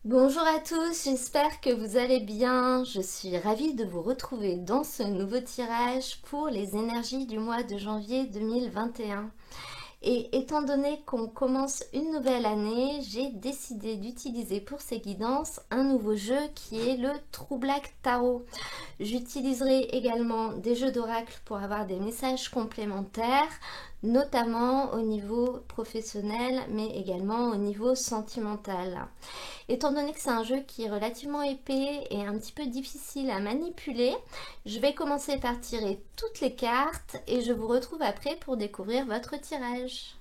Bonjour à tous, j'espère que vous allez bien. Je suis ravie de vous retrouver dans ce nouveau tirage pour les énergies du mois de janvier 2021. Et étant donné qu'on commence une nouvelle année, j'ai décidé d'utiliser pour ces guidances un nouveau jeu qui est le True Black Tarot. J'utiliserai également des jeux d'oracle pour avoir des messages complémentaires, notamment au niveau professionnel, mais également au niveau sentimental. Étant donné que c'est un jeu qui est relativement épais et un petit peu difficile à manipuler, je vais commencer par tirer toutes les cartes et je vous retrouve après pour découvrir votre tirage.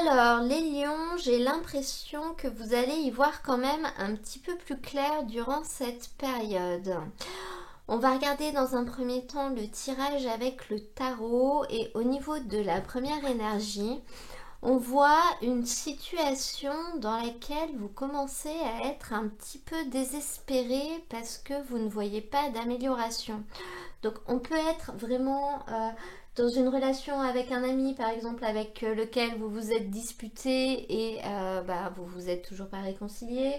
Alors, les lions, j'ai l'impression que vous allez y voir quand même un petit peu plus clair durant cette période. On va regarder dans un premier temps le tirage avec le tarot et au niveau de la première énergie, on voit une situation dans laquelle vous commencez à être un petit peu désespéré parce que vous ne voyez pas d'amélioration. Donc on peut être vraiment dans une relation avec un ami par exemple avec lequel vous vous êtes disputé et vous vous êtes toujours pas réconcilié.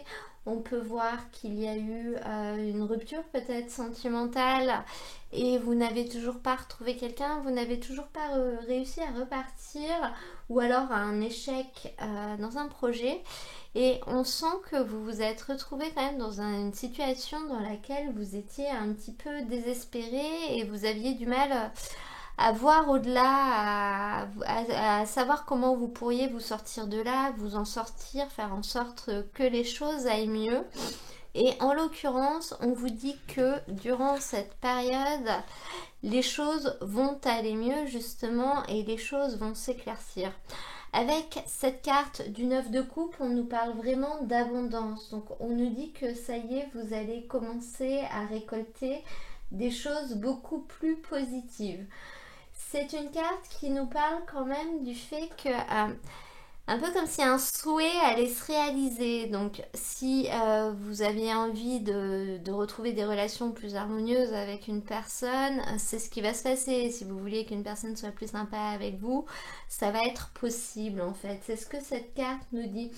On peut voir qu'il y a eu une rupture peut-être sentimentale et vous n'avez toujours pas retrouvé quelqu'un, vous n'avez toujours pas réussi à repartir ou alors un échec dans un projet. Et on sent que vous vous êtes retrouvé quand même dans une situation dans laquelle vous étiez un petit peu désespéré et vous aviez du mal à voir au-delà, à savoir comment vous pourriez vous sortir de là, vous en sortir, faire en sorte que les choses aillent mieux. Et en l'occurrence, on vous dit que durant cette période, les choses vont aller mieux justement et les choses vont s'éclaircir. Avec cette carte du 9 de coupe, on nous parle vraiment d'abondance. Donc on nous dit que ça y est, vous allez commencer à récolter des choses beaucoup plus positives. C'est une carte qui nous parle quand même du fait que un peu comme si un souhait allait se réaliser. Donc, si vous aviez envie de retrouver des relations plus harmonieuses avec une personne, c'est ce qui va se passer. Si vous voulez qu'une personne soit plus sympa avec vous, ça va être possible en fait. C'est ce que cette carte nous dit.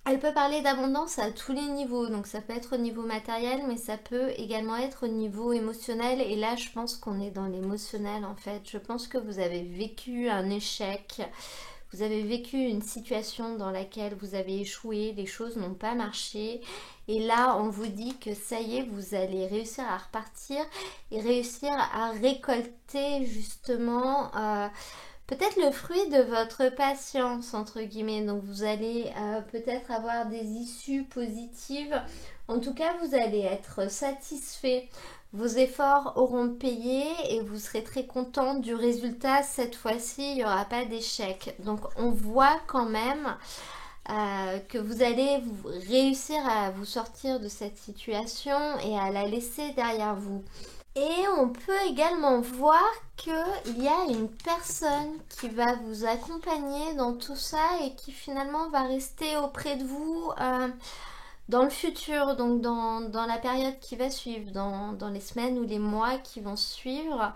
Elle peut parler d'abondance à tous les niveaux, donc ça peut être au niveau matériel, mais ça peut également être au niveau émotionnel. Et là, je pense qu'on est dans l'émotionnel en fait. Je pense que vous avez vécu un échec, vous avez vécu une situation dans laquelle vous avez échoué, les choses n'ont pas marché. Et là, on vous dit que ça y est, vous allez réussir à repartir et réussir à récolter justement peut-être le fruit de votre patience, entre guillemets. Donc vous allez peut-être avoir des issues positives. En tout cas, vous allez être satisfait. Vos efforts auront payé et vous serez très content du résultat. Cette fois-ci, il n'y aura pas d'échec. Donc on voit quand même que vous allez réussir à vous sortir de cette situation et à la laisser derrière vous. Et on peut également voir qu'il y a une personne qui va vous accompagner dans tout ça et qui finalement va rester auprès de vous dans le futur, donc dans la période qui va suivre, dans les semaines ou les mois qui vont suivre.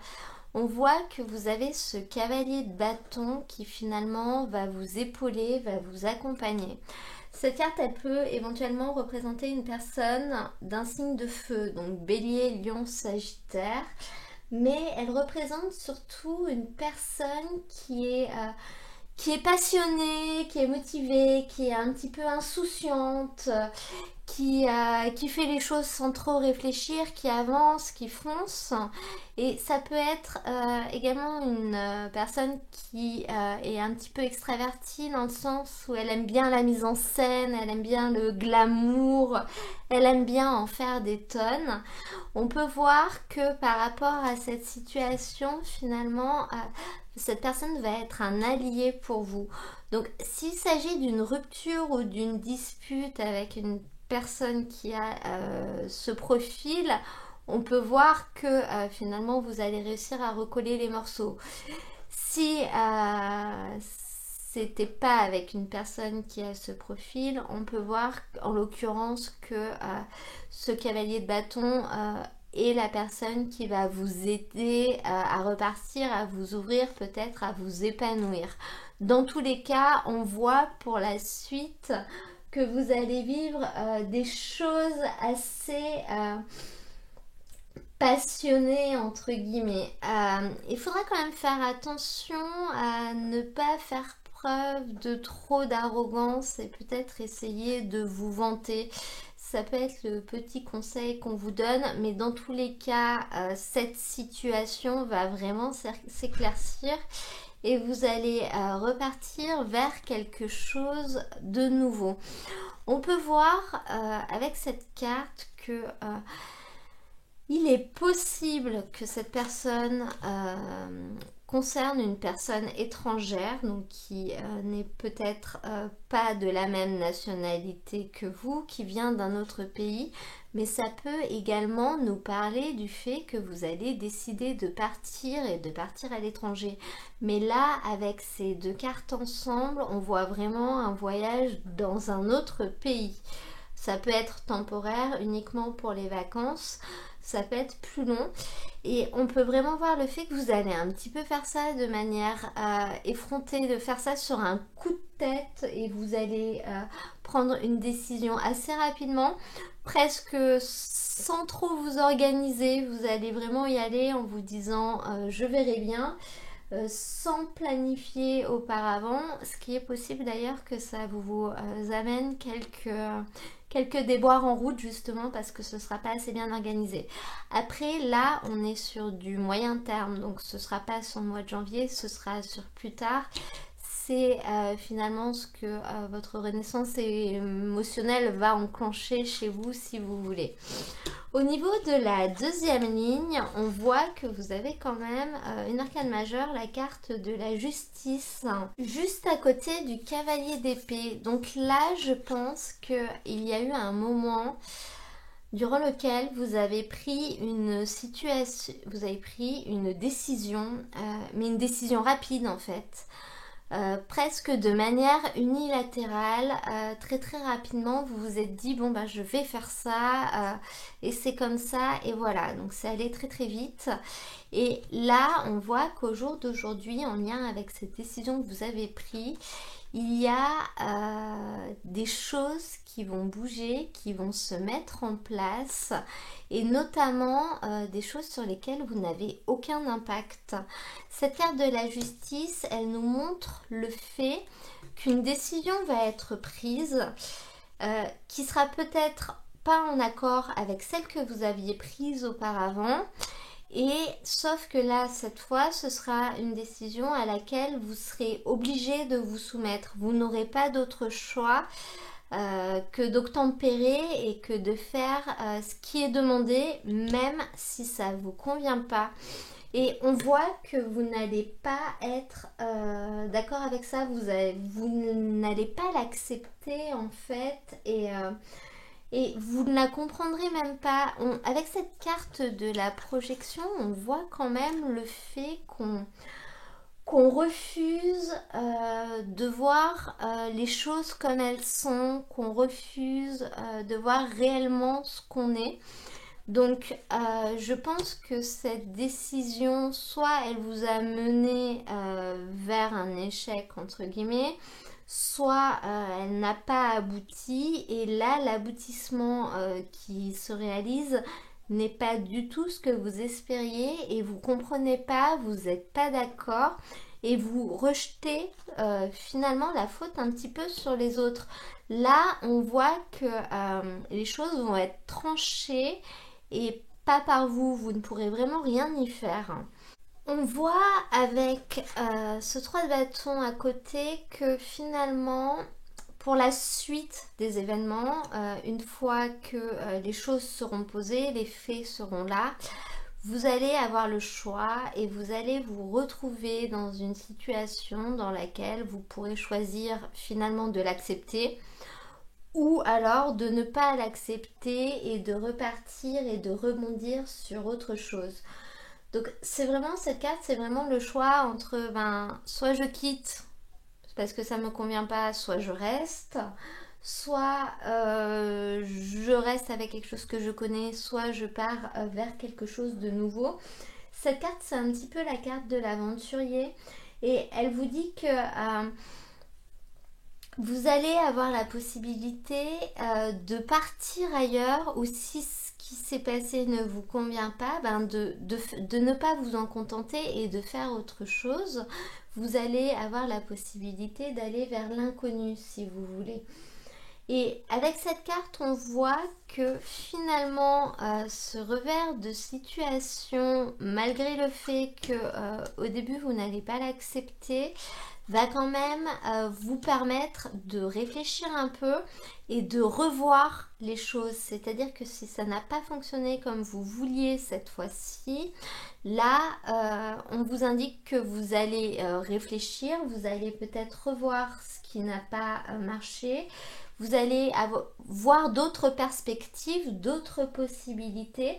On voit que vous avez ce cavalier de bâton qui finalement va vous épauler, va vous accompagner. Cette carte, elle peut éventuellement représenter une personne d'un signe de feu, donc bélier, lion, sagittaire, mais elle représente surtout une personne qui est passionnée, qui est motivée, qui est un petit peu insouciante, qui fait les choses sans trop réfléchir, qui avance, qui fonce. Et ça peut être également une personne qui est un petit peu extravertie dans le sens où elle aime bien la mise en scène, elle aime bien le glamour, elle aime bien en faire des tonnes. On peut voir que par rapport à cette situation, finalement, cette personne va être un allié pour vous. Donc s'il s'agit d'une rupture ou d'une dispute avec une personne qui a ce profil, on peut voir que finalement vous allez réussir à recoller les morceaux. Si c'était pas avec une personne qui a ce profil, on peut voir en l'occurrence que ce cavalier de bâton est la personne qui va vous aider à repartir, à vous ouvrir, peut-être à vous épanouir. Dans tous les cas, on voit pour la suite que vous allez vivre des choses assez passionnées entre guillemets. Il faudra quand même faire attention à ne pas faire preuve de trop d'arrogance et peut-être essayer de vous vanter. Ça peut être le petit conseil qu'on vous donne, mais dans tous les cas, cette situation va vraiment s'éclaircir et vous allez repartir vers quelque chose de nouveau. On peut voir avec cette carte que il est possible que cette personne concerne une personne étrangère, donc qui n'est peut-être pas de la même nationalité que vous, qui vient d'un autre pays, mais ça peut également nous parler du fait que vous allez décider de partir et de partir à l'étranger. Mais là, avec ces deux cartes ensemble, on voit vraiment un voyage dans un autre pays. Ça peut être temporaire, uniquement pour les vacances, ça peut être plus long. Et on peut vraiment voir le fait que vous allez un petit peu faire ça de manière effrontée, de faire ça sur un coup de tête et vous allez prendre une décision assez rapidement, presque sans trop vous organiser. Vous allez vraiment y aller en vous disant je verrai bien. Sans planifier auparavant, ce qui est possible d'ailleurs que ça vous amène quelques déboires en route justement parce que ce ne sera pas assez bien organisé. Après là on est sur du moyen terme, donc ce ne sera pas sur le mois de janvier, ce sera sur plus tard. C'est finalement ce que votre renaissance émotionnelle va enclencher chez vous si vous voulez. Au niveau de la deuxième ligne, on voit que vous avez quand même une arcane majeure, la carte de la justice, juste à côté du cavalier d'épée. Donc là, je pense qu'il y a eu un moment durant lequel vous avez pris une situation, vous avez pris une décision, mais une décision rapide en fait. Presque de manière unilatérale, très rapidement vous vous êtes dit bon bah je vais faire ça et c'est comme ça et voilà, donc c'est allé très vite et là on voit qu'au jour d'aujourd'hui en lien avec cette décision que vous avez prise, il y a des choses qui vont bouger, qui vont se mettre en place et notamment des choses sur lesquelles vous n'avez aucun impact. Cette carte de la justice, elle nous montre le fait qu'une décision va être prise qui sera peut-être pas en accord avec celle que vous aviez prise auparavant. Et sauf que là, cette fois, ce sera une décision à laquelle vous serez obligé de vous soumettre. Vous n'aurez pas d'autre choix que d'obtempérer et que de faire ce qui est demandé, même si ça ne vous convient pas. Et on voit que vous n'allez pas être d'accord avec ça, vous n'allez pas l'accepter en fait et vous ne la comprendrez même pas. Avec cette carte de la projection, on voit quand même le fait qu'on refuse de voir les choses comme elles sont, qu'on refuse de voir réellement ce qu'on est. Donc je pense que cette décision, soit elle vous a mené vers un échec entre guillemets, soit elle n'a pas abouti et là l'aboutissement qui se réalise n'est pas du tout ce que vous espériez et vous comprenez pas, vous n'êtes pas d'accord et vous rejetez finalement la faute un petit peu sur les autres. Là on voit que les choses vont être tranchées et pas par vous, vous ne pourrez vraiment rien y faire. On voit avec ce 3 de bâton à côté que finalement, pour la suite des événements, une fois que les choses seront posées, les faits seront là, vous allez avoir le choix et vous allez vous retrouver dans une situation dans laquelle vous pourrez choisir finalement de l'accepter ou alors de ne pas l'accepter et de repartir et de rebondir sur autre chose. Donc c'est vraiment cette carte, c'est vraiment le choix entre soit je quitte parce que ça me convient pas, soit je reste, soit je reste avec quelque chose que je connais, soit je pars vers quelque chose de nouveau. Cette carte, c'est un petit peu la carte de l'aventurier et elle vous dit que vous allez avoir la possibilité de partir ailleurs, ou si ce qui s'est passé ne vous convient pas, de ne pas vous en contenter et de faire autre chose. Vous allez avoir la possibilité d'aller vers l'inconnu si vous voulez. Et avec cette carte, on voit que finalement, ce revers de situation, malgré le fait que au début vous n'allez pas l'accepter, va quand même vous permettre de réfléchir un peu et de revoir les choses. C'est-à-dire que si ça n'a pas fonctionné comme vous vouliez cette fois-ci, là, on vous indique que vous allez réfléchir, vous allez peut-être revoir ce qui n'a pas marché. Vous allez voir d'autres perspectives, d'autres possibilités,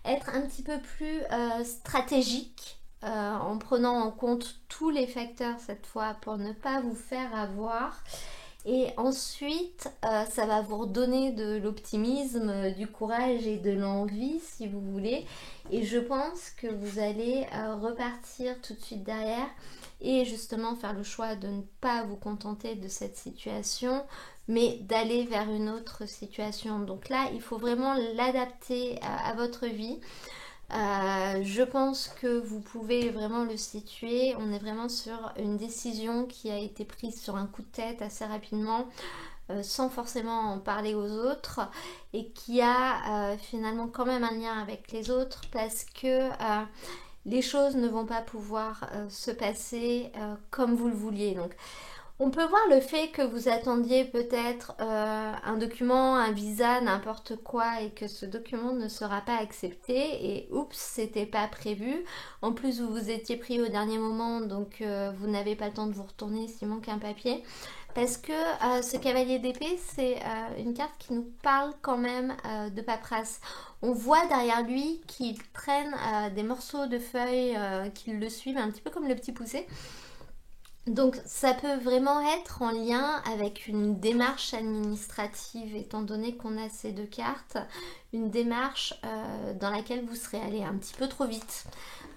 être un petit peu plus stratégique en prenant en compte tous les facteurs cette fois pour ne pas vous faire avoir. Et ensuite, ça va vous redonner de l'optimisme, du courage et de l'envie si vous voulez. Et je pense que vous allez repartir tout de suite derrière et justement faire le choix de ne pas vous contenter de cette situation, mais d'aller vers une autre situation. Donc là, il faut vraiment l'adapter à votre vie. Je pense que vous pouvez vraiment le situer. On est vraiment sur une décision qui a été prise sur un coup de tête assez rapidement, sans forcément en parler aux autres, et qui a finalement quand même un lien avec les autres, parce que les choses ne vont pas pouvoir se passer comme vous le vouliez. Donc on peut voir le fait que vous attendiez peut-être un document, un visa, n'importe quoi, et que ce document ne sera pas accepté, et oups, c'était pas prévu. En plus, vous vous étiez pris au dernier moment, donc vous n'avez pas le temps de vous retourner s'il manque un papier. Parce que ce cavalier d'épée, c'est une carte qui nous parle quand même de paperasse. On voit derrière lui qu'il traîne des morceaux de feuilles qui le suivent, un petit peu comme le petit poussé. Donc ça peut vraiment être en lien avec une démarche administrative, étant donné qu'on a ces deux cartes, une démarche dans laquelle vous serez allé un petit peu trop vite.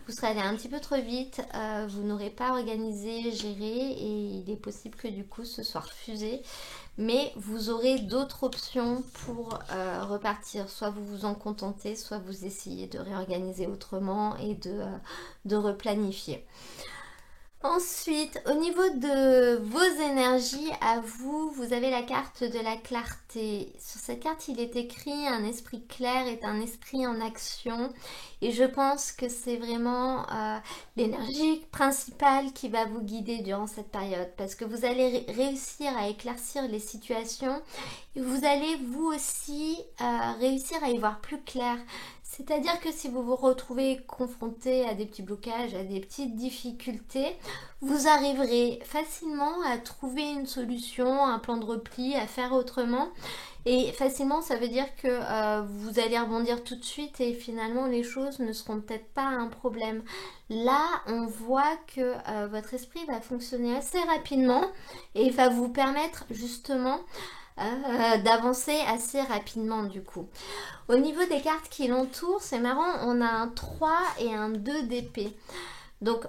Vous serez allé un petit peu trop vite, vous n'aurez pas organisé, géré, et il est possible que du coup ce soit refusé. Mais vous aurez d'autres options pour repartir. Soit vous vous en contentez, soit vous essayez de réorganiser autrement et de replanifier. Ensuite, au niveau de vos énergies, à vous, vous avez la carte de la clarté. Sur cette carte, il est écrit: un esprit clair est un esprit en action. Et je pense que c'est vraiment l'énergie principale qui va vous guider durant cette période. Parce que vous allez réussir à éclaircir les situations. Et vous allez vous aussi réussir à y voir plus clair. C'est-à-dire que si vous vous retrouvez confronté à des petits blocages, à des petites difficultés, vous arriverez facilement à trouver une solution, un plan de repli, à faire autrement. Et facilement, ça veut dire que vous allez rebondir tout de suite et finalement les choses ne seront peut-être pas un problème. Là, on voit que votre esprit va fonctionner assez rapidement et va vous permettre justement d'avancer assez rapidement du coup. Au niveau des cartes qui l'entourent, c'est marrant, on a un 3 et un 2 d'épée. Donc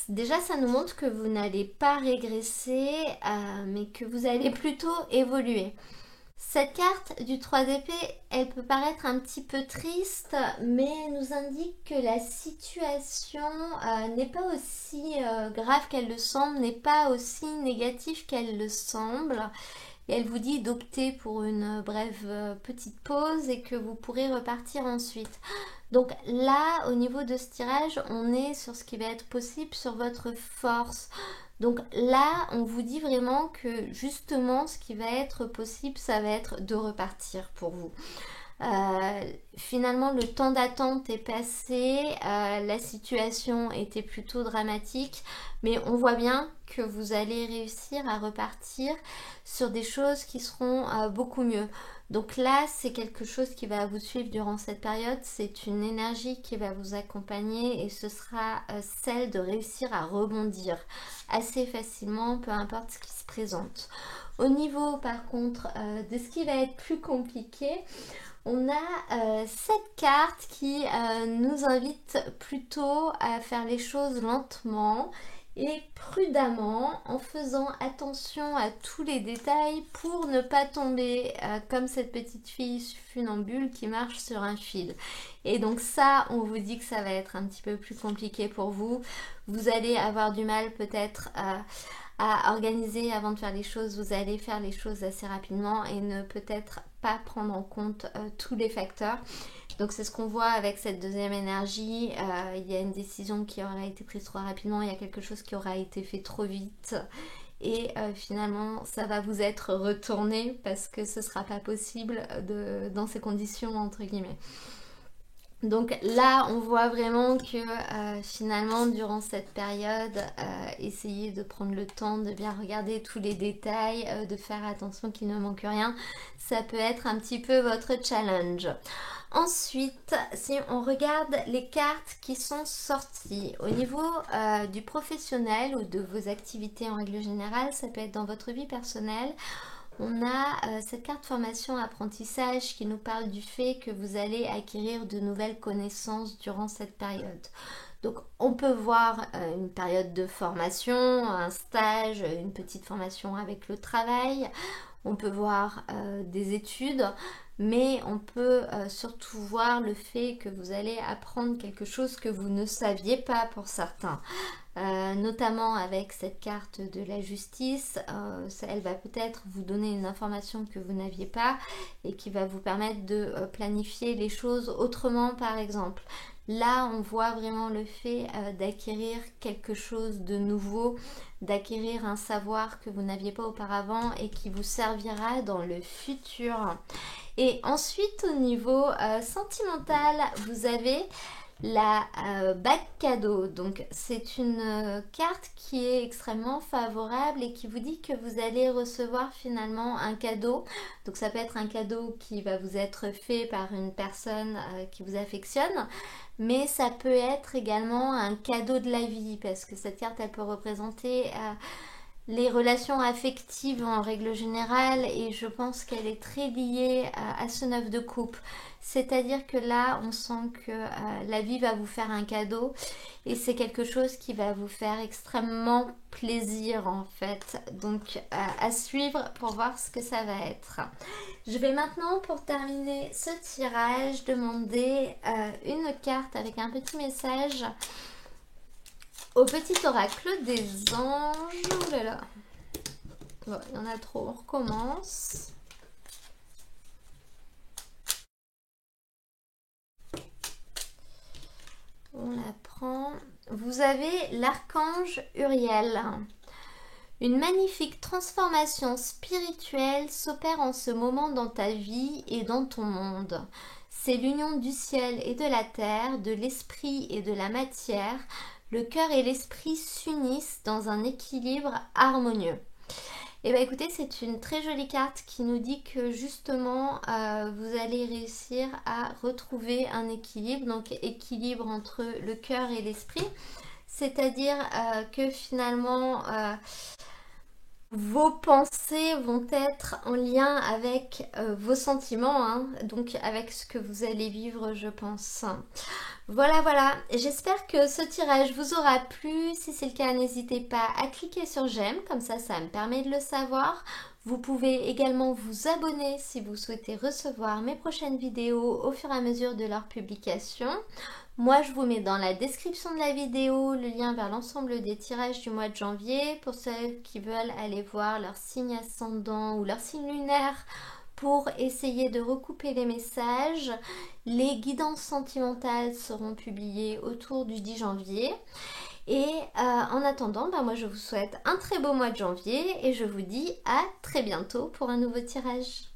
déjà ça nous montre que vous n'allez pas régresser, mais que vous allez plutôt évoluer. Cette carte du 3 d'épée, elle peut paraître un petit peu triste, mais nous indique que la situation n'est pas aussi grave qu'elle le semble, n'est pas aussi négative qu'elle le semble. Et elle vous dit d'opter pour une brève petite pause et que vous pourrez repartir ensuite. Donc là, au niveau de ce tirage, on est sur ce qui va être possible, sur votre force. Donc là, on vous dit vraiment que justement, ce qui va être possible, ça va être de repartir pour vous. Finalement, le temps d'attente est passé, la situation était plutôt dramatique, mais on voit bien que vous allez réussir à repartir sur des choses qui seront beaucoup mieux. Donc là, c'est quelque chose qui va vous suivre durant cette période, c'est une énergie qui va vous accompagner et ce sera celle de réussir à rebondir assez facilement, peu importe ce qui se présente. Au niveau, par contre, de ce qui va être plus compliqué, on a cette carte qui nous invite plutôt à faire les choses lentement et prudemment en faisant attention à tous les détails pour ne pas tomber comme cette petite fille funambule qui marche sur un fil. Et donc ça, on vous dit que ça va être un petit peu plus compliqué pour vous. Vous allez avoir du mal peut-être à organiser avant de faire les choses, vous allez faire les choses assez rapidement et ne peut-être pas prendre en compte tous les facteurs. Donc c'est ce qu'on voit avec cette deuxième énergie, il y a une décision qui aura été prise trop rapidement, il y a quelque chose qui aura été fait trop vite et finalement ça va vous être retourné parce que ce sera pas possible dans ces conditions entre guillemets. Donc là, on voit vraiment que finalement, durant cette période, essayez de prendre le temps de bien regarder tous les détails, de faire attention qu'il ne manque rien. Ça peut être un petit peu votre challenge. Ensuite, si on regarde les cartes qui sont sorties au niveau du professionnel ou de vos activités en règle générale, ça peut être dans votre vie personnelle. On a cette carte formation apprentissage qui nous parle du fait que vous allez acquérir de nouvelles connaissances durant cette période. Donc on peut voir une période de formation, un stage, une petite formation avec le travail. On peut voir des études, mais on peut surtout voir le fait que vous allez apprendre quelque chose que vous ne saviez pas pour certains. Notamment avec cette carte de la justice, elle va peut-être vous donner une information que vous n'aviez pas et qui va vous permettre de planifier les choses autrement par exemple. Là, on voit vraiment le fait d'acquérir quelque chose de nouveau, d'acquérir un savoir que vous n'aviez pas auparavant et qui vous servira dans le futur. Et ensuite, au niveau sentimental, vous avez la bague cadeau. Donc c'est une carte qui est extrêmement favorable et qui vous dit que vous allez recevoir finalement un cadeau. Donc ça peut être un cadeau qui va vous être fait par une personne qui vous affectionne, mais ça peut être également un cadeau de la vie parce que cette carte elle peut représenter les relations affectives en règle générale et je pense qu'elle est très liée à ce 9 de coupe. C'est-à-dire que là, on sent que la vie va vous faire un cadeau et c'est quelque chose qui va vous faire extrêmement plaisir en fait. Donc à suivre pour voir ce que ça va être. Je vais maintenant, pour terminer ce tirage, demander une carte avec un petit message au petit oracle des anges. Oh là là. Bon, il y en a trop, on recommence. On la prend. Vous avez l'archange Uriel. Une magnifique transformation spirituelle s'opère en ce moment dans ta vie et dans ton monde. C'est l'union du ciel et de la terre, de l'esprit et de la matière. Le cœur et l'esprit s'unissent dans un équilibre harmonieux. Et bien écoutez, c'est une très jolie carte qui nous dit que justement vous allez réussir à retrouver un équilibre, donc équilibre entre le cœur et l'esprit, c'est-à-dire que finalement vos pensées vont être en lien avec vos sentiments, hein, donc avec ce que vous allez vivre, je pense. Voilà, j'espère que ce tirage vous aura plu. Si c'est le cas, n'hésitez pas à cliquer sur j'aime, comme ça me permet de le savoir. Vous pouvez également vous abonner si vous souhaitez recevoir mes prochaines vidéos au fur et à mesure de leur publication. Moi, je vous mets dans la description de la vidéo le lien vers l'ensemble des tirages du mois de janvier pour ceux qui veulent aller voir leur signe ascendant ou leur signe lunaire pour essayer de recouper les messages. Les guidances sentimentales seront publiées autour du 10 janvier. Et en attendant, moi je vous souhaite un très beau mois de janvier et je vous dis à très bientôt pour un nouveau tirage.